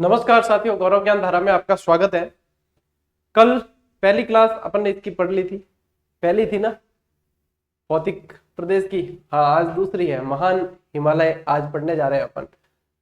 नमस्कार साथियों, गौरव ज्ञान धारा में आपका स्वागत है। कल पहली क्लास अपन ने इसकी पढ़ ली थी, पहली थी ना, भौतिक प्रदेश की। हाँ, आज दूसरी है, महान हिमालय आज पढ़ने जा रहे हैं अपन।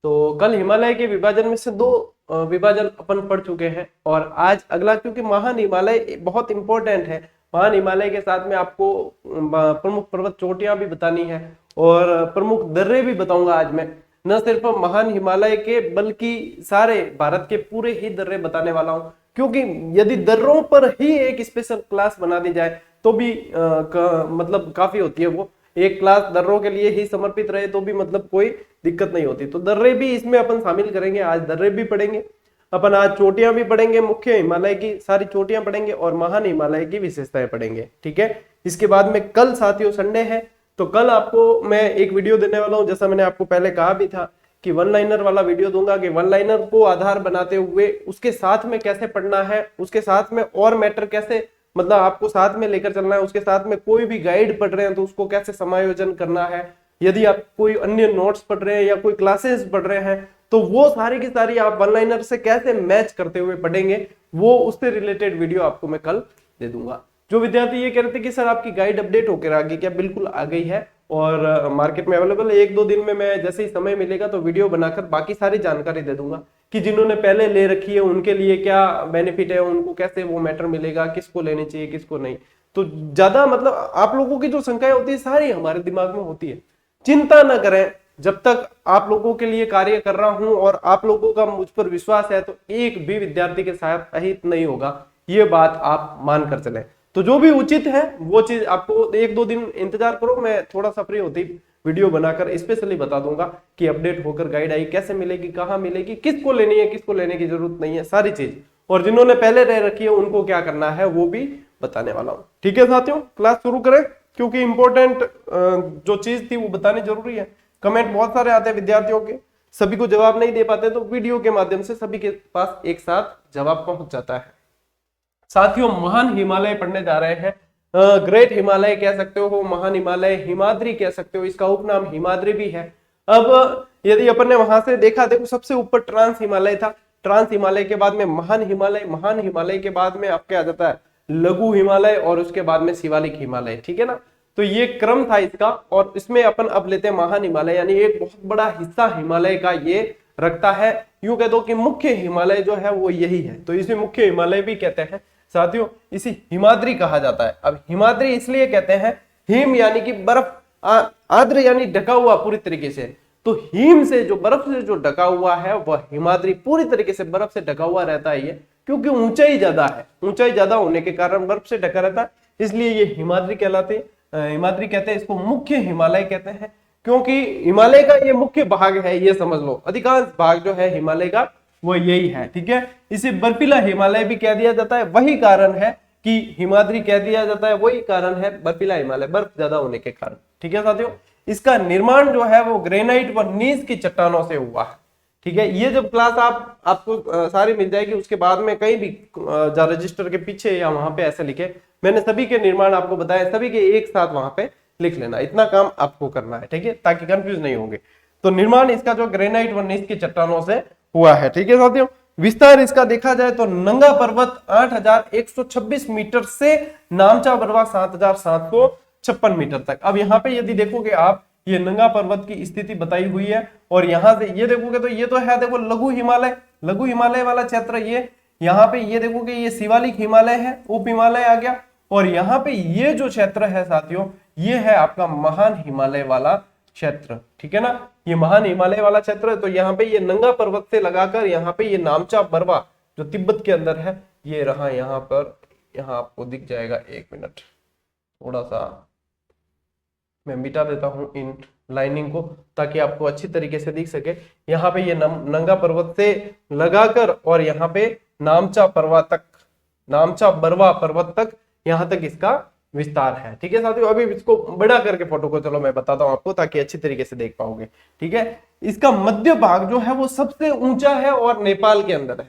तो कल हिमालय के विभाजन में से दो विभाजन अपन पढ़ चुके हैं और आज अगला, क्योंकि महान हिमालय बहुत इंपॉर्टेंट है। महान हिमालय के साथ में आपको प्रमुख पर्वत चोटियां भी बतानी है और प्रमुख दर्रे भी बताऊंगा आज मैं। न सिर्फ महान हिमालय के बल्कि सारे भारत के पूरे ही दर्रे बताने वाला हूं, क्योंकि यदि दर्रों पर ही एक स्पेशल क्लास बना दी जाए तो भी मतलब काफी होती है। वो एक क्लास दर्रों के लिए ही समर्पित रहे तो भी मतलब कोई दिक्कत नहीं होती। तो दर्रे भी इसमें अपन शामिल करेंगे, आज दर्रे भी पढ़ेंगे अपन, आज चोटियां भी पढ़ेंगे, मुख्य हिमालय की सारी चोटियां पढ़ेंगे और महान हिमालय की विशेषताएं पढ़ेंगे। ठीक है, इसके बाद में कल साथियों संडे है, तो कल आपको मैं एक वीडियो देने वाला हूं। जैसा मैंने आपको पहले कहा भी था कि वन लाइनर वाला वीडियो दूंगा, कि वन लाइनर को आधार बनाते हुए उसके साथ में कैसे पढ़ना है, उसके साथ में और मैटर कैसे मतलब आपको साथ में लेकर चलना है, उसके साथ में कोई भी गाइड पढ़ रहे हैं तो उसको कैसे समायोजन करना है, यदि आप कोई अन्य नोट्स पढ़ रहे हैं या कोई क्लासेस पढ़ रहे हैं तो वो सारी की सारी आप वन लाइनर से कैसे मैच करते हुए पढ़ेंगे, वो उससे रिलेटेड वीडियो आपको मैं कल दे दूंगा। जो विद्यार्थी ये कह रहे थे कि सर आपकी गाइड अपडेट होकर आ गई क्या, बिल्कुल आ गई है और मार्केट में अवेलेबल है। एक दो दिन में मैं जैसे ही समय मिलेगा तो वीडियो बनाकर बाकी सारी जानकारी दे दूंगा कि जिन्होंने पहले ले रखी है उनके लिए क्या बेनिफिट है, उनको कैसे वो मैटर मिलेगा, किसको लेनी चाहिए किसको नहीं। तो ज्यादा मतलब आप लोगों की जो शंकाएं होती है सारी हमारे दिमाग में होती है, चिंता न करें। जब तक आप लोगों के लिए कार्य कर रहा हूं और आप लोगों का मुझ पर विश्वास है तो एक भी विद्यार्थी के साथ अहित नहीं होगा, ये बात आप मान कर चले। तो जो भी उचित है वो चीज आपको एक दो दिन इंतजार करो, मैं थोड़ा सा फ्री होती वीडियो बनाकर स्पेशली बता दूंगा कि अपडेट होकर गाइड आई कैसे मिलेगी, कहाँ मिलेगी, किसको लेनी है, किसको लेने की जरूरत नहीं है, सारी चीज। और जिन्होंने पहले रह रखी है उनको क्या करना है वो भी बताने वाला हूं। ठीक है साथियों, क्लास शुरू करें, क्योंकि इंपॉर्टेंट जो चीज थी वो बतानी जरूरी है। कमेंट बहुत सारे आते हैं विद्यार्थियों के, सभी को जवाब नहीं दे पाते, तो वीडियो के माध्यम से सभी के पास एक साथ जवाब पहुंच जाता है। साथियों, महान हिमालय पढ़ने जा रहे हैं। ग्रेट हिमालय कह सकते हो, महान हिमालय, हिमाद्री कह सकते हो, इसका उपनाम हिमाद्री भी है। अब यदि अपन ने वहां से देखा, देखो सबसे ऊपर ट्रांस हिमालय था, ट्रांस हिमालय के बाद में महान हिमालय, महान हिमालय के बाद में आपके आ जाता है लघु हिमालय और उसके बाद में शिवालिक हिमालय। ठीक है ना, तो ये क्रम था इसका। और इसमें अपन अब लेते हैं महान हिमालय, यानी एक बहुत बड़ा हिस्सा हिमालय का ये रखता है। यूं कह दो कि मुख्य हिमालय जो है वो यही है, तो इसे मुख्य हिमालय भी कहते हैं साथियों। इसी हिमाद्री कहा जाता है। अब हिमाद्री इसलिए कहते हैं, हिम यानी कि बर्फ, आर्द्र यानी ढका हुआ पूरी तरीके से, तो हिम से जो बर्फ से जो ढका हुआ है वह हिमाद्री पूरी तरीके से बर्फ से ढका हुआ रहता है ये, क्योंकि ऊंचाई ज्यादा है, ऊंचाई ज्यादा होने के कारण बर्फ से ढका रहता है, इसलिए ये हिमाद्री कहलाते, हिमाद्री कहते हैं। इसको मुख्य हिमालय कहते हैं क्योंकि हिमालय का ये मुख्य भाग है, ये समझ लो, अधिकांश भाग जो है हिमालय का वो यही है। ठीक है, इसे बर्फीला हिमालय भी कह दिया जाता है, वही कारण है कि हिमाद्री कह दिया जाता है, वही कारण है बर्फीला हिमालय, बर्फ ज्यादा होने के कारण। ठीक है साथियों, इसका निर्माण जो है वो ग्रेनाइट व नीज की चट्टानों से हुआ है। ठीक है, ये जब क्लास आपको सारी मिल जाएगी, उसके बाद में कहीं भी रजिस्टर के पीछे या वहां पे ऐसे लिखे, मैंने सभी के निर्माण आपको बताया, सभी के एक साथ वहां पे लिख लेना, इतना काम आपको करना है। ठीक है, ताकि कंफ्यूज नहीं होंगे। तो निर्माण इसका जो ग्रेनाइट व नीज की चट्टानों से हुआ है। ठीक है साथियों, विस्तार इसका देखा जाए तो नंगा पर्वत 8126 मीटर से नामचा बरवा 7756 मीटर तक। अब यहाँ पे यदि देखोगे आप, ये नंगा पर्वत की स्थिति बताई हुई है और यहां से ये देखोगे तो ये तो है, देखो लघु हिमालय, लघु हिमालय वाला क्षेत्र ये, यहाँ पे ये देखोगे ये शिवालिक हिमालय है, उप हिमालय आ गया, और यहाँ पे ये जो क्षेत्र है साथियों ये है आपका महान हिमालय वाला क्षेत्र। ठीक है ना, ये महान हिमालय वाला क्षेत्र है। तो यहाँ पे ये नंगा पर्वत से लगाकर यहाँ पे ये नामचा बरवा जो तिब्बत के अंदर है ये रहा, यहाँ पर, यहाँ आपको दिख जाएगा, एक मिनट थोड़ा सा मैं मिटा देता हूं इन लाइनिंग को ताकि आपको अच्छी तरीके से दिख सके। यहाँ पे ये नंगा पर्वत से लगाकर और यहाँ पे नामचा पर्वत तक, नामचा बरवा पर्वत तक, यहाँ तक इसका विस्तार है। ठीक है साथियों, अभी इसको बड़ा करके फोटो को चलो मैं बताता हूं आपको ताकि अच्छी तरीके से देख पाओगे। ठीक है, इसका मध्य भाग जो है वो सबसे ऊंचा है और नेपाल के अंदर है।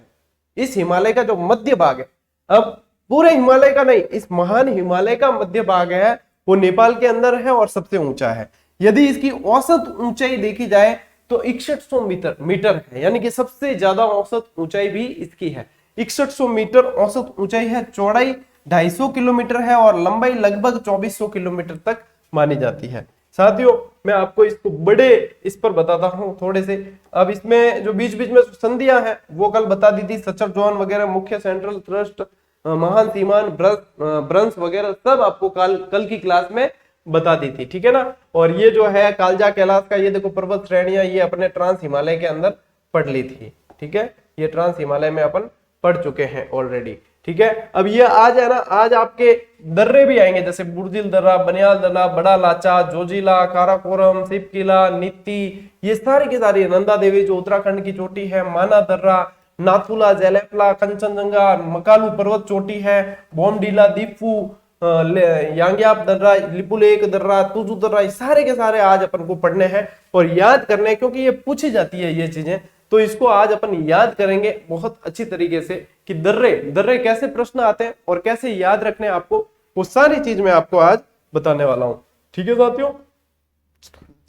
इस हिमालय का जो मध्य भाग है, अब पूरे हिमालय का नहीं, इस महान हिमालय का मध्य भाग है वो नेपाल के अंदर है और सबसे ऊंचा है। यदि इसकी औसत ऊंचाई देखी जाए तो 6100 मीटर है, यानी कि सबसे ज्यादा औसत ऊंचाई भी इसकी है। 6100 मीटर औसत ऊंचाई है, चौड़ाई 250 किलोमीटर है और लंबाई लगभग 2400 किलोमीटर तक मानी जाती है। साथियों मैं आपको इसको बड़े इस पर बताता हूं थोड़े से। अब इसमें जो बीच बीच में संधियां हैं वो कल बता दी थी, सचर जोन वगैरह, मुख्य सेंट्रल थ्रस्ट, महान सीमान, ब्रंश वगैरह सब आपको कल की क्लास में बता दी थी, ठीक है ना। और ये जो है कालजा कैलाश का, ये देखो पर्वत श्रेणियां, ये अपने ट्रांस हिमालय के अंदर पढ़ ली थी, ठीक है। ये ट्रांस हिमालय में अपन पढ़ चुके हैं ऑलरेडी, ठीक है। अब ये आज है ना, आज आपके दर्रे भी आएंगे, जैसे बुर्जिल दर्रा, बनियाल दर्रा, बड़ा लाचा, जोजिला, काराकोरम, सिपकिला, नीति, ये सारी की सारी, नंदा देवी जो उत्तराखंड की चोटी है, माना दर्रा, नाथुला, जेलेपला, कंचनजंगा, मकालू पर्वत चोटी है, बोमडीला, दीपू, यांग्याप दर्रा, लिपुलेख दर्रा, तुजू दर्रा, सारे के सारे आज अपन को पढ़ने हैं और याद करने हैं, क्योंकि ये पूछी जाती है ये चीजें, तो इसको आज अपन याद करेंगे बहुत अच्छी तरीके से कि दर्रे कैसे प्रश्न आते हैं और कैसे याद रखने आपको, वो सारी चीज मैं आपको आज बताने वाला हूं, ठीक है साथियों।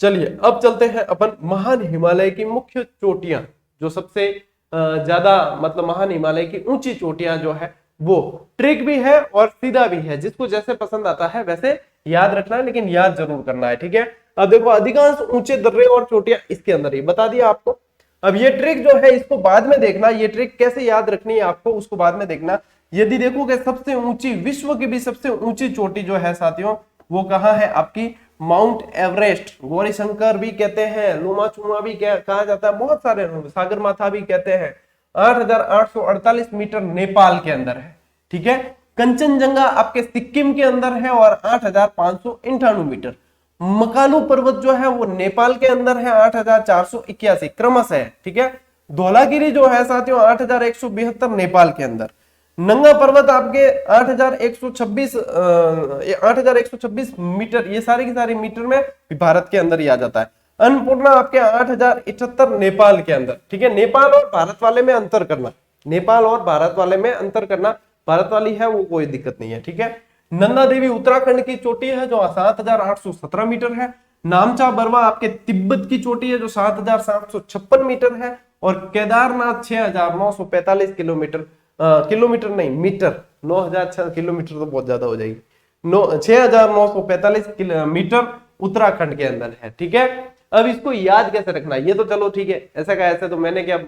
चलिए अब चलते हैं अपन महान हिमालय की मुख्य चोटियां, जो सबसे ज्यादा मतलब महान हिमालय की ऊंची चोटियां जो है वो ट्रिक भी है और सीधा भी है, जिसको जैसे पसंद आता है वैसे याद रखना है, लेकिन याद जरूर करना है, ठीक है। अब देखो अधिकांश ऊंचे दर्रे और चोटियां इसके अंदर ही बता दिया आपको। अब ये ट्रिक जो है इसको बाद में देखना, ये ट्रिक कैसे याद रखनी है आपको उसको बाद में देखना। यदि देखोगे सबसे ऊंची, विश्व की भी सबसे ऊंची चोटी जो है साथियों वो कहाँ है आपकी, माउंट एवरेस्ट, गौरीशंकर भी कहते हैं, लुमा चुमा भी कहा जाता है, बहुत सारे, सागर माथा भी कहते हैं। 8848 मीटर नेपाल के अंदर है, ठीक है। कंचनजंगा आपके सिक्किम के अंदर है और 8598 मीटर। मकालू पर्वत जो है वो नेपाल के अंदर है, 8481 क्रमश है, ठीक है। धौलागिरी जो है साथियों 8172 नेपाल के अंदर। नंगा पर्वत आपके 8126 मीटर, ये सारी की सारी मीटर में भारत के अंदर ही आ जाता है। अन्नपूर्णा आपके 8078 नेपाल के अंदर, ठीक है। नेपाल और भारत वाले में अंतर करना, नेपाल और भारत वाले में अंतर करना, भारत वाली है वो कोई दिक्कत नहीं है, ठीक है। नंदा देवी उत्तराखंड की चोटी है जो 7817 मीटर है। नामचा बरवा आपके तिब्बत की चोटी है जो 7756 मीटर है। और केदारनाथ 6945 किलोमीटर, किलोमीटर नहीं मीटर, 9000 किलोमीटर तो बहुत ज्यादा हो जाएगी, 6945 मीटर उत्तराखंड के अंदर है, ठीक है। अब इसको याद कैसे रखना, ये तो चलो ठीक है, ऐसा का ऐसे तो मैंने क्या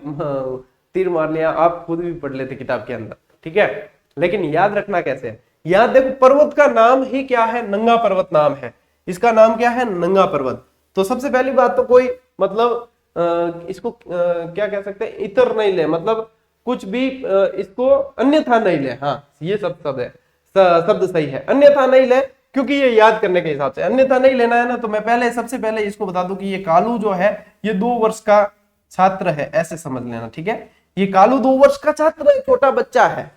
तीर मार लिया, आप खुद भी पढ़ लेते किताब के अंदर, ठीक है। लेकिन याद रखना कैसे है, याद देखो पर्वत का नाम ही क्या है, नंगा पर्वत नाम है, इसका नाम क्या है, नंगा पर्वत। तो सबसे पहली बात तो कोई मतलब इसको क्या कह सकते हैं, इतर नहीं ले, मतलब कुछ भी इसको अन्यथा नहीं ले, हाँ ये सब शब्द है, शब्द सही है, अन्यथा नहीं ले, क्योंकि ये याद करने के हिसाब से अन्यथा नहीं लेना है ना। तो मैं पहले सबसे पहले इसको बता दूं कि ये कालू जो है ये 2 वर्ष का छात्र है, ऐसे समझ लेना, ठीक है। ये कालू 2 वर्ष का छात्र है, छोटा बच्चा है,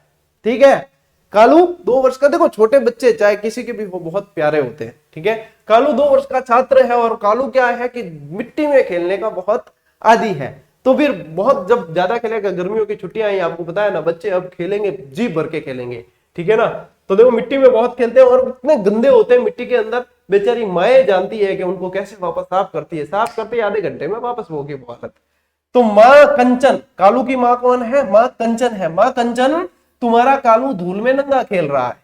ठीक है। कालू 2 वर्ष का, देखो छोटे बच्चे चाहे किसी के भी वो बहुत प्यारे होते हैं, ठीक है। कालू 2 वर्ष का छात्र है और कालू क्या है कि मिट्टी में खेलने का बहुत आदी है। तो फिर बहुत जब ज्यादा खेलेगा, गर्मियों की छुट्टियां आई आपको पता है ना, बच्चे अब खेलेंगे जी भर के खेलेंगे, ठीक है ना। तो देखो मिट्टी में बहुत खेलते हैं और इतने गंदे होते हैं मिट्टी के अंदर, बेचारी माए जानती है कि उनको कैसे वापस साफ करती है, साफ करते आधे घंटे में वापस वो की हालत। तो माँ कंचन, कालू की माँ कौन है, माँ कंचन है। माँ कंचन तुम्हारा कालू धूल में नंगा खेल रहा है,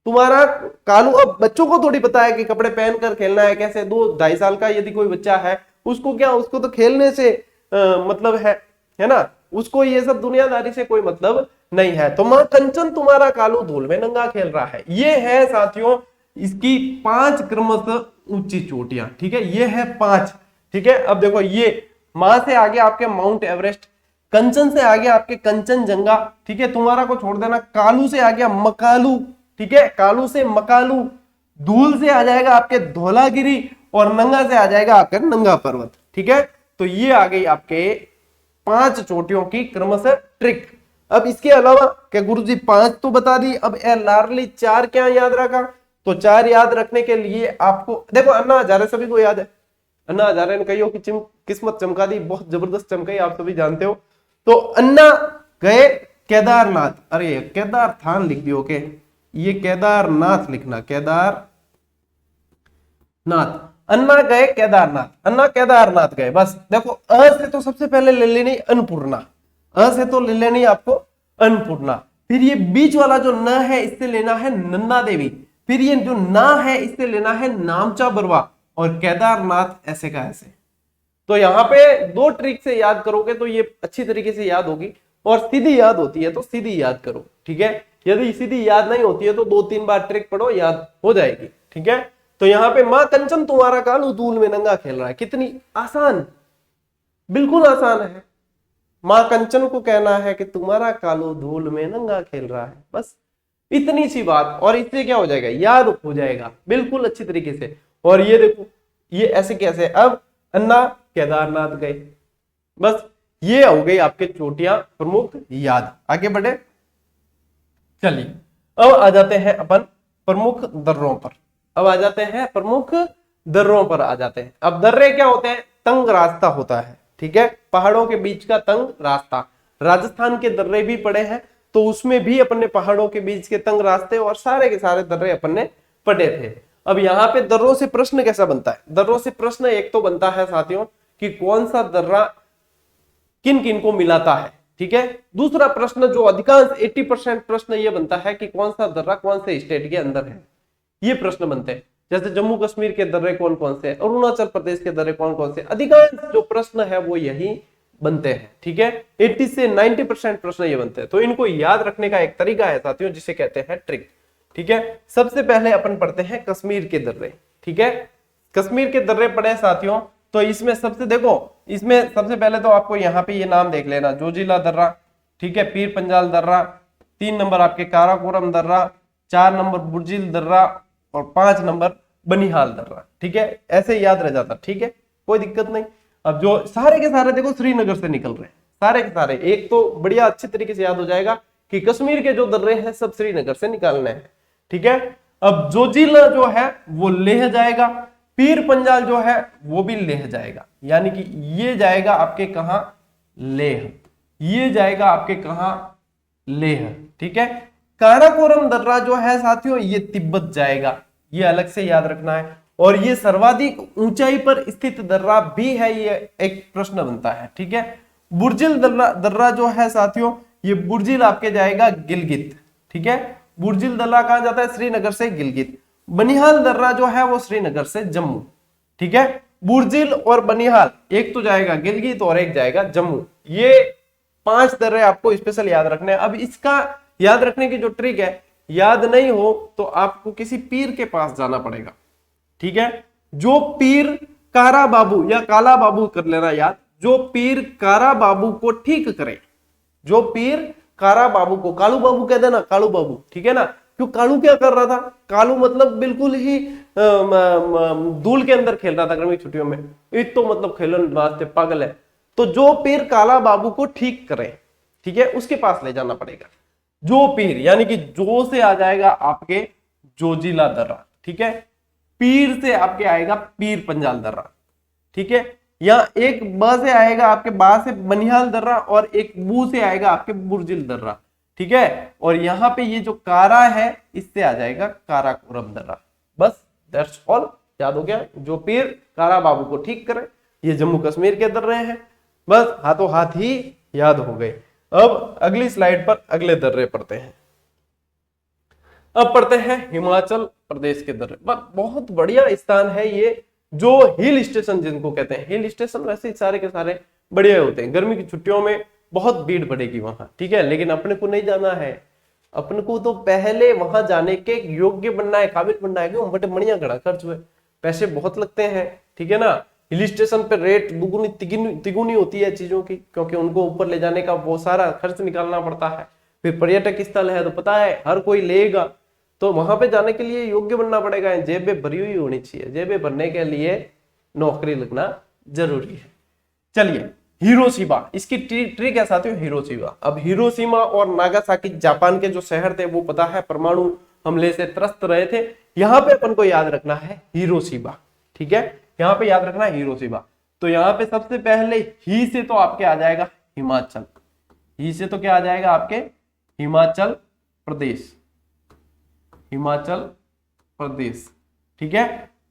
तुम्हारा कालू, अब बच्चों को थोड़ी पता है कि कपड़े पहनकर खेलना है कैसे, 2-2.5 साल का यदि कोई बच्चा है उसको क्या, उसको तो खेलने से मतलब है ना, उसको ये सब दुनियादारी से कोई मतलब नहीं है। तो मां कंचन तुम्हारा कालू धूल में नंगा खेल रहा है। ये है साथियों इसकी 5 क्रमशः ऊंची चोटियां, ठीक है, ये है 5, ठीक है। अब देखो ये मां से आगे आपके माउंट एवरेस्ट, कंचन से आगे आपके कंचनजंगा, ठीक है, तुम्हारा को छोड़ देना, कालू से आ गया मकालू, ठीक है, कालू से मकालू, धूल से आ जाएगा आपके धौलागिरी और नंगा से आ जाएगा आपका नंगा पर्वत, ठीक है। तो ये आ गई आपके 5 चोटियों की क्रमशः ट्रिक। अब इसके अलावा क्या गुरुजी 5 तो बता दी, अब लार्ली 4 क्या याद रखा, तो 4 याद रखने के लिए आपको देखो अन्ना हजारे सभी को याद है, अन्ना हजारे ने कईयों की किस्मत चमका दी, बहुत जबरदस्त चमकाई, आप सभी जानते हो। तो अन्ना गए केदारनाथ, अरे केदारनाथ लिख दियो के, ये केदारनाथ लिखना, केदारनाथ। अन्ना गए केदारनाथ, अन्ना केदारनाथ गए, बस देखो अ से तो सबसे पहले ले लेनी अन्नपूर्णा, अ से तो ले लेनी आपको अन्नपूर्णा, फिर ये बीच वाला जो न है इससे लेना है नंदा देवी, फिर ये जो ना है इससे लेना है नामचा बरवा, और केदारनाथ ऐसे का ऐसे। तो यहाँ पे दो ट्रिक से याद करोगे तो ये अच्छी तरीके से याद होगी, और सीधी याद होती है तो सीधी याद करो, ठीक है। यदि सीधी याद नहीं होती है तो 2-3 बार ट्रिक पढ़ो, याद हो जाएगी, ठीक है। तो यहाँ पे मां कंचन तुम्हारा कालू धूल में नंगा खेल रहा है, कितनी आसान, बिल्कुल आसान है। मां कंचन को कहना है कि तुम्हारा कालू धूल में नंगा खेल रहा है, बस इतनी सी बात, और इससे क्या हो जाएगा, याद हो जाएगा बिल्कुल अच्छी तरीके से। और ये देखो ये ऐसे कैसे, अब अन्ना केदारनाथ गए, बस ये हो गई आपके चोटियां प्रमुख याद। आगे बढ़े, चलिए अब आ जाते हैं अपन प्रमुख दर्रों पर, अब आ जाते हैं प्रमुख दर्रों पर आ जाते हैं। अब दर्रे क्या होते हैं, तंग रास्ता होता है, ठीक है, पहाड़ों के बीच का तंग रास्ता। राजस्थान के दर्रे भी पड़े हैं तो उसमें भी अपन ने पहाड़ों के बीच के तंग रास्ते और सारे के सारे दर्रे अपन ने पढ़े थे। अब यहाँ पे दर्रों से प्रश्न कैसा बनता है, दर्रों से प्रश्न एक तो बनता है साथियों कि कौन सा दर्रा किन किन को मिलाता है, ठीक है। दूसरा प्रश्न जो अधिकांश 80% प्रश्न ये बनता है कि कौन सा दर्रा कौन से स्टेट के अंदर है, ये प्रश्न बनते हैं। जैसे जम्मू कश्मीर के दर्रे कौन कौन से, अरुणाचल प्रदेश के दर्रे कौन कौन से, अधिकांश जो प्रश्न है वो यही बनते हैं, ठीक है। 80 से 90% प्रश्न ये बनते हैं। तो इनको याद रखने का एक तरीका है साथियों जिसे कहते हैं ट्रिक, ठीक है। सबसे पहले अपन पढ़ते हैं कश्मीर के दर्रे, ठीक है। कश्मीर के दर्रे पढ़े साथियों, तो इसमें सबसे देखो, इसमें सबसे पहले तो आपको यहाँ पे ये नाम देख लेना, जोजिला दर्रा, ठीक है, पीर पंजाल दर्रा, 3 नंबर आपके काराकोरम दर्रा, 4 नंबर बुर्जिल दर्रा, और 5 नंबर बनिहाल दर्रा, ठीक है। ऐसे याद रह जाता, ठीक है, कोई दिक्कत नहीं। अब जो सारे के सारे देखो श्रीनगर से निकल रहे हैं, सारे के सारे, एक तो बढ़िया अच्छी तरीके से याद हो जाएगा कि कश्मीर के जो दर्रे हैं सब श्रीनगर से निकालने हैं, ठीक है। अब जोजिला जो है वो लेह जाएगा, पीर पंजाल जो है वो भी लेह जाएगा, यानी कि ये जाएगा आपके कहां, लेह, ये जाएगा आपके कहां, लेह, ठीक है। काराकोरम दर्रा जो है साथियों ये तिब्बत जाएगा, ये अलग से याद रखना है। और ये सर्वाधिक ऊंचाई पर स्थित दर्रा भी है, ये एक प्रश्न बनता है, ठीक है। बुर्जिल दर्रा जो है साथियों, ये बुर्जिल आपके जाएगा गिलगित, ठीक है। बुर्जिल दर्रा कहां जाता है, श्रीनगर से गिलगित। बनिहाल दर्रा जो है वो श्रीनगर से जम्मू, ठीक है। बुर्जिल और बनिहाल एक तो जाएगा गिलगित और एक जाएगा जम्मू, ये 5 दर्रे आपको स्पेशल याद रखने हैं। अब इसका याद रखने की जो ट्रिक है, याद नहीं हो तो आपको किसी पीर के पास जाना पड़ेगा, ठीक है। जो पीर कारा बाबू या काला बाबू कर लेना याद, जो पीर कारा बाबू को ठीक करे, जो पीर कारा बाबू को, कालू बाबू कह देना, कालू बाबू, ठीक है ना। क्यों, कालू क्या कर रहा था, कालू मतलब बिल्कुल ही धूल के अंदर खेल रहा था गर्मी छुट्टियों में, एक तो मतलब खेलन वास्ते पागल है। तो जो पीर काला बाबू को ठीक करे, ठीक है, उसके पास ले जाना पड़ेगा। जो पीर यानी कि जो से आ जाएगा आपके जोजिला दर्रा, ठीक है। पीर से आपके आएगा पीर पंजाल दर्रा, ठीक है। यहाँ एक ब से आएगा आपके बा से बनिहाल दर्रा, और एक बू से आएगा आपके बुर्जिल दर्रा, ठीक है। और यहाँ पे ये जो कारा है इससे आ जाएगा काराकोरम दर्रा, बस दैट्स ऑल, याद हो गया। जो पीर कारा बाबू को ठीक करे, ये जम्मू कश्मीर के दर्रे हैं, बस हाथों हाथ ही याद हो गए। अब अगली स्लाइड पर अगले दर्रे पढ़ते हैं। अब पढ़ते हैं हिमाचल प्रदेश के दर्रे, बहुत बढ़िया स्थान है ये, जो हिल स्टेशन जिनको कहते हैं, हिल स्टेशन वैसे सारे के सारे बढ़िया होते हैं। गर्मी की छुट्टियों में बहुत भीड़ बढ़ेगी वहां, ठीक है, लेकिन अपने को नहीं जाना है, अपन को तो पहले वहां जाने के योग्य बनना है, काबिल बनना है। क्यों, बटे बढ़िया घड़ा खर्च हुए, पैसे बहुत लगते हैं, ठीक है ना। हिल स्टेशन पे रेट दुगुनी तिगुनी होती है चीजों की, क्योंकि उनको ऊपर ले जाने का वो सारा खर्च निकालना पड़ता है। फिर पर्यटक स्थल है तो पता है हर कोई लेगा, तो वहां पे जाने के लिए योग्य बनना पड़ेगा, जेबें भरी हुई होनी चाहिए। जेबें भरने के लिए नौकरी लगना जरूरी है। चलिए, हिरोशिमा, इसकी ट्रिक है साथियों, हिरोशिमा। अब हिरोशिमा और नागासाकी जापान के जो शहर थे वो पता है परमाणु हमले से त्रस्त रहे थे। यहाँ पे अपन को याद रखना है हिरोशिमा, ठीक है, यहाँ पे याद रखना है हिरोशिमा। तो यहाँ पे सबसे पहले ही से तो आपके आ जाएगा हिमाचल, ही से तो क्या आ जाएगा आपके, हिमाचल प्रदेश, हिमाचल प्रदेश, ठीक है।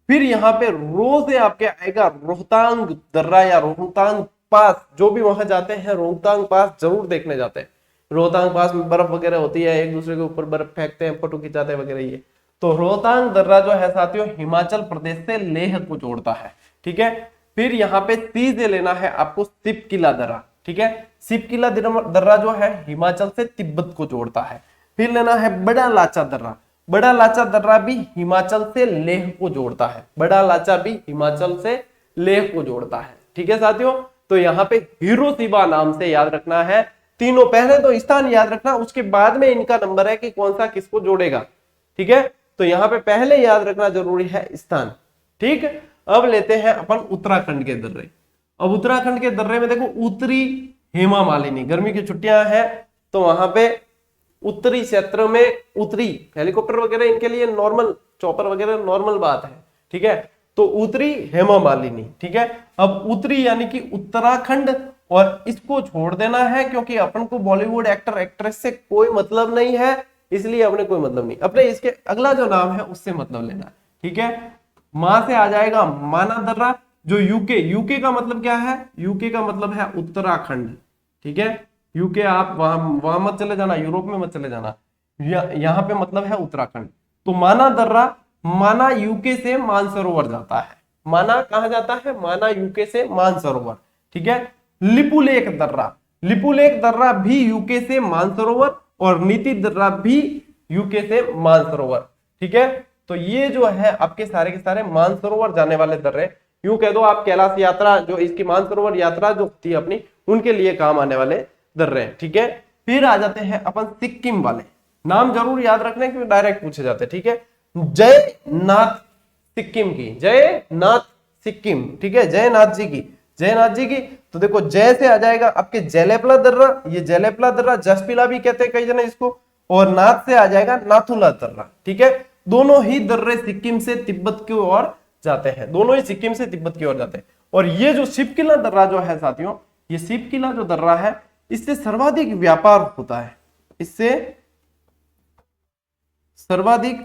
फिर यहाँ पे रो से आपके आएगा रोहतांग दर्रा या रोहतांग पास। जो भी वहां जाते हैं रोहतांग पास जरूर देखने जाते हैं। रोहतांग पास में बर्फ वगैरह होती है, एक दूसरे के ऊपर बर्फ फेंकते हैं, फोटो खिंचाते हैं वगैरह। ये तो रोहतांग दर्रा जो है साथियों हिमाचल प्रदेश से लेह को जोड़ता है, ठीक है। फिर यहाँ पे सी से लेना है आपको सिपकिला दर्रा, ठीक है। सिपकिला दर्रा जो है हिमाचल से तिब्बत को जोड़ता है। फिर लेना है बड़ा लाचा दर्रा। बड़ा लाचा दर्रा भी हिमाचल से लेह को जोड़ता है। बड़ा लाचा भी हिमाचल से लेह को जोड़ता है, ठीक है साथियों। तो यहाँ पे हिरोशिमा नाम से याद रखना है। तीनों पहले तो स्थान याद रखना, उसके बाद में इनका नंबर है कि कौन सा किसको जोड़ेगा, ठीक है। तो यहाँ पे पहले याद रखना जरूरी है स्थान, ठीक। अब लेते हैं अपन उत्तराखंड के दर्रे। अब उत्तराखंड के दर्रे में देखो उत्तरी हेमा मालिनी, गर्मी की छुट्टियां हैं तो वहां पे उत्तरी क्षेत्र में उत्तरी हेलीकॉप्टर वगैरह इनके लिए नॉर्मल, चॉपर वगैरह नॉर्मल बात है, ठीक है। तो उत्तरी हेमा मालिनी, ठीक है। अब उत्तरी यानी कि उत्तराखंड, और इसको छोड़ देना है क्योंकि अपन को बॉलीवुड एक्टर एक्ट्रेस से कोई मतलब नहीं है, इसलिए अपने कोई मतलब नहीं, अपने इसके अगला जो नाम है उससे मतलब लेना है, ठीक है। मां से आ जाएगा माना दर्रा, जो यूके का मतलब क्या है, यूके का मतलब है उत्तराखंड, ठीक है। यूके आप वहां मत चले जाना, यूरोप में मत चले जाना, यहाँ पे मतलब है उत्तराखंड। तो माना दर्रा, माना यूके से मानसरोवर जाता है। माना कहा जाता है, माना यूके से मानसरोवर, ठीक है। लिपुलेख दर्रा, लिपुलेख दर्रा भी यूके से मानसरोवर, और नीति दर्रा भी यूके से मानसरोवर, ठीक है। तो ये जो है आपके सारे के सारे मानसरोवर जाने वाले दर्रे, यूं कह दो आप कैलाश यात्रा जो इसकी मानसरोवर यात्रा जो थी अपनी, उनके लिए काम आने वाले दर्रे, ठीक है। फिर आ जाते हैं अपन सिक्किम वाले। नाम जरूर याद रखना क्योंकि डायरेक्ट पूछे जाते हैं, ठीक है। जयनाथ सिक्किम की, जयनाथ सिक्किम, ठीक है, जयनाथ जी की, जयनाथ जी की। तो देखो जय से आ जाएगा आपके जयलेपला दर्रा, ये जयलेपला दर्रा, जसपिला भी कहते हैं कई जने इसको, और नाथ से आ जाएगा नाथुला दर्रा, ठीक है। दोनों ही दर्रे सिक्किम से तिब्बत की ओर जाते हैं, दोनों ही सिक्किम से तिब्बत की ओर जाते हैं। और ये जो सिपकिला दर्रा जो है साथियों, ये सिपकिला जो दर्रा है, इससे सर्वाधिक व्यापार होता है, इससे सर्वाधिक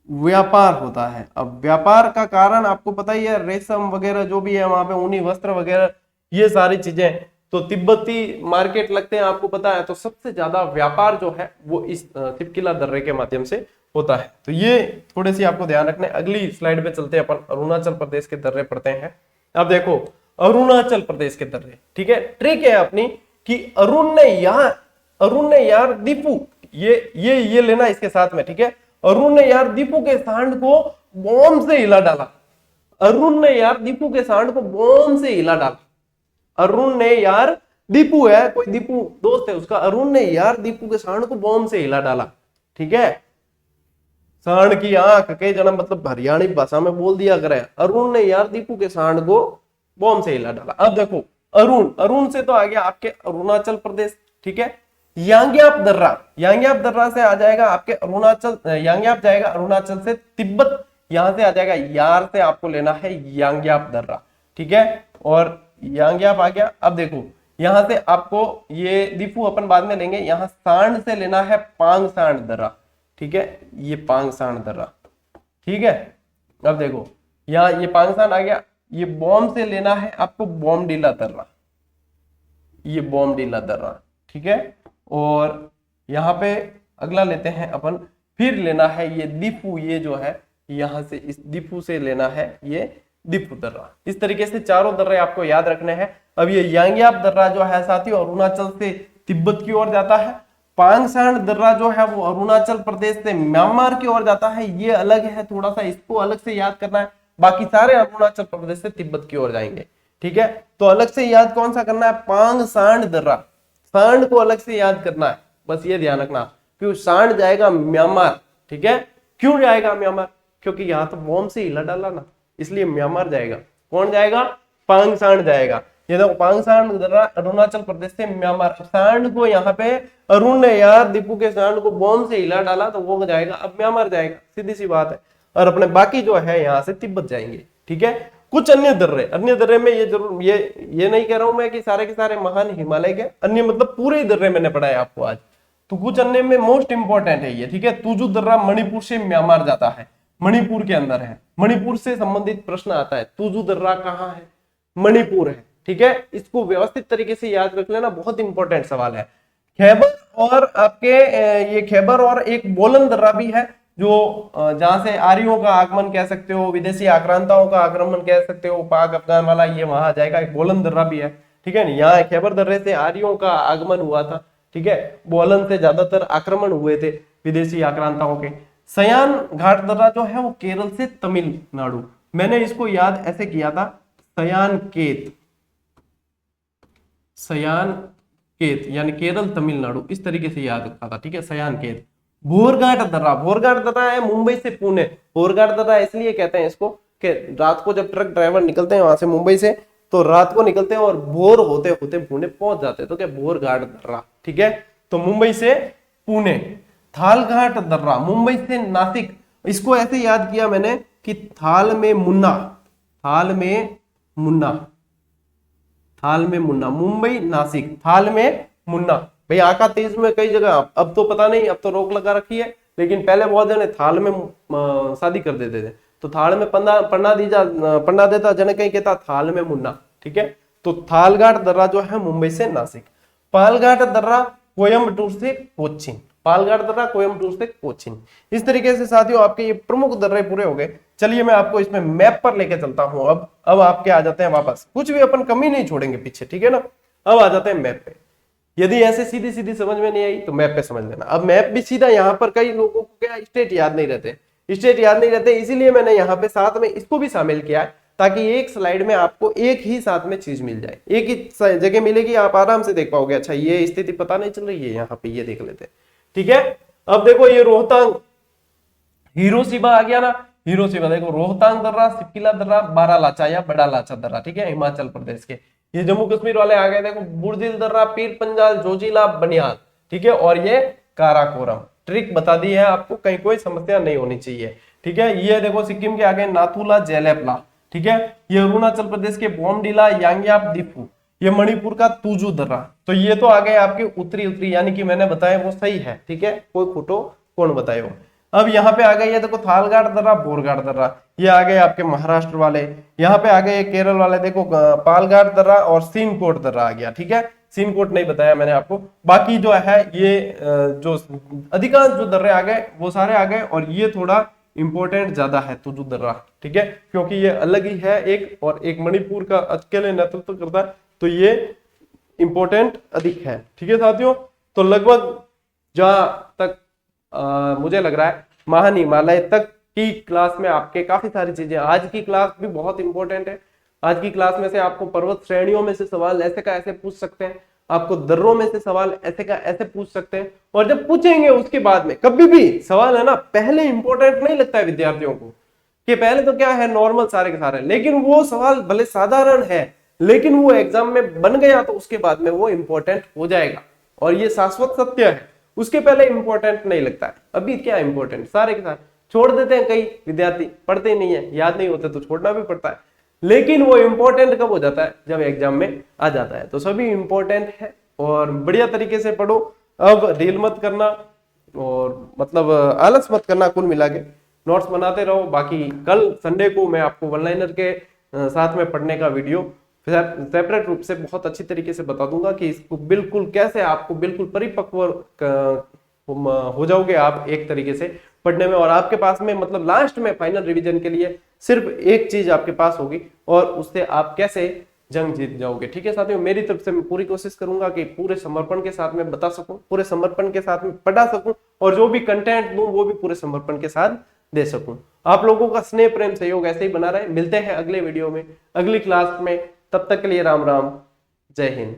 व्यापार होता है। अब व्यापार का कारण आपको पता ही है, रेशम वगैरह जो भी है वहां पे, ऊनी वस्त्र वगैरह, ये सारी चीजें, तो तिब्बती मार्केट लगते हैं आपको पता है। तो सबसे ज्यादा व्यापार जो है वो इस सिपकिला दर्रे के माध्यम से होता है। तो ये थोड़े सी आपको ध्यान रखने। अगली स्लाइड पे चलते हैं अपन, अरुणाचल प्रदेश के दर्रे पढ़ते हैं। अब देखो अरुणाचल प्रदेश के दर्रे, ठीक है। ट्रिक है अपनी कि अरुण ने यार दीपू, ये लेना इसके साथ में, ठीक है। अरुण ने यार दीपू के सांड को बॉम्ब से हिला डाला। अरुण ने यार दीपू के सांड को बॉम्ब से हिला डाला। अरुण ने यार, दीपू है कोई, दीपू दोस्त है उसका, अरुण ने यार दीपू के सांड को बॉम्ब से हिला डाला, ठीक है। सांड की आंख के जन्म मतलब हरियाणी भाषा में बोल दिया करे, अरुण ने यार दीपू के सांड को बॉम्ब से हिला डाला। अब देखो अरुण से तो आ गया आपके अरुणाचल प्रदेश, ठीक है। यांग्याप दर्रा से आ जाएगा आपके अरुणाचल, यांग्याप जाएगा अरुणाचल से तिब्बत, यहां से आ जाएगा यार से आपको लेना है यांग्याप दर्रा, ठीक है। और यांग्याप आ गया। अब देखो यहां से आपको ये दीपू अपन बाद में लेंगे, यहां सांड से लेना है पांग सांड दर्रा, ठीक है, ये पांग सांड दर्रा, ठीक है। अब देखो यहाँ ये पांग सांड आ गया। ये बॉम्ब से लेना है आपको बॉम्बडीला दर्रा, ये बॉम्बडीला दर्रा, ठीक है। और यहाँ पे अगला लेते हैं अपन, फिर लेना है ये दीपू, ये जो है यहां से इस दीपू से लेना है ये दीपू दर्रा। इस तरीके से चारों दर्रे आपको याद रखने हैं। अब ये यांग्याप दर्रा जो है साथियों अरुणाचल से तिब्बत की ओर जाता है। पांगसांड दर्रा जो है वो अरुणाचल प्रदेश से म्यांमार की ओर जाता है, ये अलग है, थोड़ा सा इसको अलग से याद करना है। बाकी सारे अरुणाचल प्रदेश से तिब्बत की ओर जाएंगे, ठीक है। तो अलग से याद कौन सा करना है, पांगसांड दर्रा, सांड को अलग से याद करना है, बस ये ध्यान रखना। क्यों सांड जाएगा म्यांमार, ठीक है। क्यों जाएगा म्यांमार, क्योंकि यहाँ तो बॉम्ब से हिला डाला ना, इसलिए म्यांमार जाएगा। कौन जाएगा, पांगसांड जाएगा। ये देखो पांगसांड दर्रा अरुणाचल प्रदेश से म्यांमार। सांड को यहाँ पे अरुण ने यार दीपू के सांड को बॉम्ब से हिला डाला तो वो जाएगा, अब म्यांमार जाएगा, सीधी सी बात है। और अपने बाकी जो है यहाँ से तिब्बत जाएंगे, ठीक है। कुछ अन्य दर्रे में ये जरूर, ये नहीं कह रहा हूं मैं कि सारे के सारे महान हिमालय के, अन्य मतलब पूरे दर्रे मैंने पढ़ाया आपको आज। तो कुछ अन्य में मोस्ट इंपॉर्टेंट है ये, ठीक है। तुजू दर्रा मणिपुर से म्यांमार जाता है। मणिपुर के अंदर है। मणिपुर से संबंधित प्रश्न आता है, तुजु दर्रा कहाँ है? मणिपुर है। ठीक है, इसको व्यवस्थित तरीके से याद रख लेना, बहुत इंपॉर्टेंट सवाल है। खैबर और आपके ये खैबर और एक बोलन दर्रा भी है, जो जहां से आर्यों का आगमन कह सकते हो, विदेशी आक्रांताओं का आक्रमण कह सकते हो, पाक अफगान वाला, ये वहां आ जाएगा। एक बोलन दर्रा भी है। ठीक है, यहाँ खैबर दर्रे से आर्यों का आगमन हुआ था। ठीक है, बोलन से ज्यादातर आक्रमण हुए थे विदेशी आक्रांताओं के। सयान घाट दर्रा जो है वो केरल से तमिलनाडु, मैंने इसको याद ऐसे किया था, सयान केत, सयान केत यानी केरल तमिलनाडु, इस तरीके से याद रखा था। ठीक है, सयान केत। भोरघाट दर्रा, भोरघाट दर्रा है मुंबई से पुणे। भोरघाट दर्रा इसलिए कहते हैं इसको कि रात को जब ट्रक ड्राइवर निकलते हैं वहां से मुंबई से, तो रात को निकलते हैं और भोर होते होते पुणे पहुंच जाते हैं, तो क्या भोरघाट दर्रा। ठीक है, तो मुंबई से पुणे। थालघाट दर्रा मुंबई से नासिक, इसको ऐसे याद किया मैंने कि थाल में मुन्ना, थाल में मुन्ना, थाल में मुन्ना, मुंबई नासिक, थाल में मुन्ना। भाई आका तीज में कई जगह, अब तो पता नहीं, अब तो रोक लगा रखी है, लेकिन पहले बहुत जने थाल में शादी कर देते थे, तो थाल में पन्ना देता जने, कहीं कहता थाल में मुन्ना। ठीक है, तो थालघाट दर्रा जो है मुंबई से नासिक। पालघाट दर्रा कोयम्बटूर से कोच्चिन, पालघाट दर्रा कोयम्बटूर से कोच्चिन। इस तरीके से साथियों आपके ये प्रमुख दर्रे पूरे हो गए। चलिए मैं आपको इसमें मैप पर लेके चलता हूं। अब आपके आ जाते हैं वापस, कुछ भी अपन कमी नहीं छोड़ेंगे पीछे। ठीक है ना, अब आ जाते हैं मैप पे। यदि ऐसे सीधी सीधी समझ में नहीं आई तो मैप पे समझ लेना। अब मैप भी सीधा, यहाँ पर कई लोगों को क्या स्टेट याद नहीं रहते, स्टेट याद नहीं रहते, इसीलिए मैंने यहाँ पे साथ में इसको भी शामिल किया है, ताकि एक स्लाइड में आपको एक ही साथ में चीज मिल जाए, एक ही जगह मिलेगी, आप आराम से देख पाओगे। अच्छा ये स्थिति पता नहीं चल रही है यहाँ पे, ये देख लेते हैं। ठीक है, अब देखो ये रोहतांग, हिरोशिमा आ गया ना, हिरोशिमा देखो, रोहतांग दर्रा, सिपकिला दर्रा, बारालाचा या बड़ा लाचा दर्रा। ठीक है, हिमाचल प्रदेश के। ये जम्मू कश्मीर वाले आ गए, देखो बुर्जिल दर्रा, पीर पंजाल, जोजिला, बनियाल। ठीक है, और ये काराकोरम। ट्रिक बता दी है आपको, कहीं कोई समस्या नहीं होनी चाहिए। ठीक है, ये देखो सिक्किम के आगे नाथुला, जेलेपला। ठीक है, ये अरुणाचल प्रदेश के बोमडिला, यांग्याप, दिफू। ये मणिपुर का तुजु दर्रा। तो ये तो आ गए आपके उत्तरी, यानी कि मैंने बताया वो सही है। ठीक है, कोई खोटो कौन बताए वो। अब यहाँ पे आ गए ये देखो थालघाट दर्रा, बोरघाट दर्रा, ये आ गए आपके महाराष्ट्र वाले। यहाँ पे आ गए केरल वाले, देखो पालघाट दर्रा और सीनकोट दर्रा आ गया। ठीक है, सीनकोट नहीं बताया मैंने आपको। बाकी जो है ये जो अधिकांश जो दर्रे आ गए वो सारे आ गए, और ये थोड़ा इंपॉर्टेंट ज्यादा है तुजु दर्रा। ठीक है, क्योंकि ये अलग ही है एक, और एक मणिपुर का अकेले नेतृत्व करता है, तो ये इंपॉर्टेंट अधिक है। ठीक है साथियों, तो लगभग जहां तक मुझे लग रहा है महान हिमालय तक की क्लास में आपके काफी सारी चीजें, आज की क्लास भी बहुत इंपॉर्टेंट है। आज की क्लास में से आपको पर्वत श्रेणियों में से सवाल ऐसे का ऐसे पूछ सकते हैं, आपको दर्रों में से सवाल ऐसे का ऐसे पूछ सकते हैं, और जब पूछेंगे उसके बाद में कभी भी सवाल है ना, पहले इंपॉर्टेंट नहीं लगता है विद्यार्थियों को, कि पहले तो क्या है नॉर्मल सारे के सारे, लेकिन वो सवाल भले साधारण है, लेकिन वो एग्जाम में बन गया तो उसके बाद में वो इंपॉर्टेंट हो जाएगा, और ये शाश्वत सत्य है। उसके पहले इंपॉर्टेंट नहीं लगता है। अभी क्या इंपॉर्टेंट, सारे के सारे छोड़ देते हैं, कई विद्यार्थी पढ़ते नहीं है, याद नहीं होते तो छोड़ना भी पड़ता है, लेकिन वो इंपॉर्टेंट कब हो जाता है, जब एग्जाम में आ जाता है। तो सभी इंपॉर्टेंट है, और बढ़िया तरीके से पढ़ो। अब रील मत करना, और मतलब आलस मत करना, कुल मिला के नोट्स बनाते रहो। बाकी कल संडे को मैं आपको वन लाइनर के साथ में पढ़ने का वीडियो सेपरेट रूप से बहुत अच्छी तरीके से बता दूंगा, कि इसको बिल्कुल कैसे आपको बिल्कुल परिपक्व हो जाओगे आप एक तरीके से पढ़ने में, और आपके पास में मतलब लास्ट में फाइनल रिवीजन के लिए सिर्फ एक चीज आपके पास होगी, और उससे आप कैसे जंग जीत जाओगे। ठीक है साथियों, मेरी तरफ से मैं पूरी कोशिश करूंगा कि पूरे समर्पण के साथ में बता सकूं, पूरे समर्पण के साथ में पढ़ा सकूं, और जो भी कंटेंट दूं वो भी पूरे समर्पण के साथ दे सकूं। आप लोगों का स्नेह प्रेम सहयोग ऐसे ही बना रहे। मिलते हैं अगले वीडियो में, अगली क्लास में। तब तक के लिए राम राम, जय हिंद।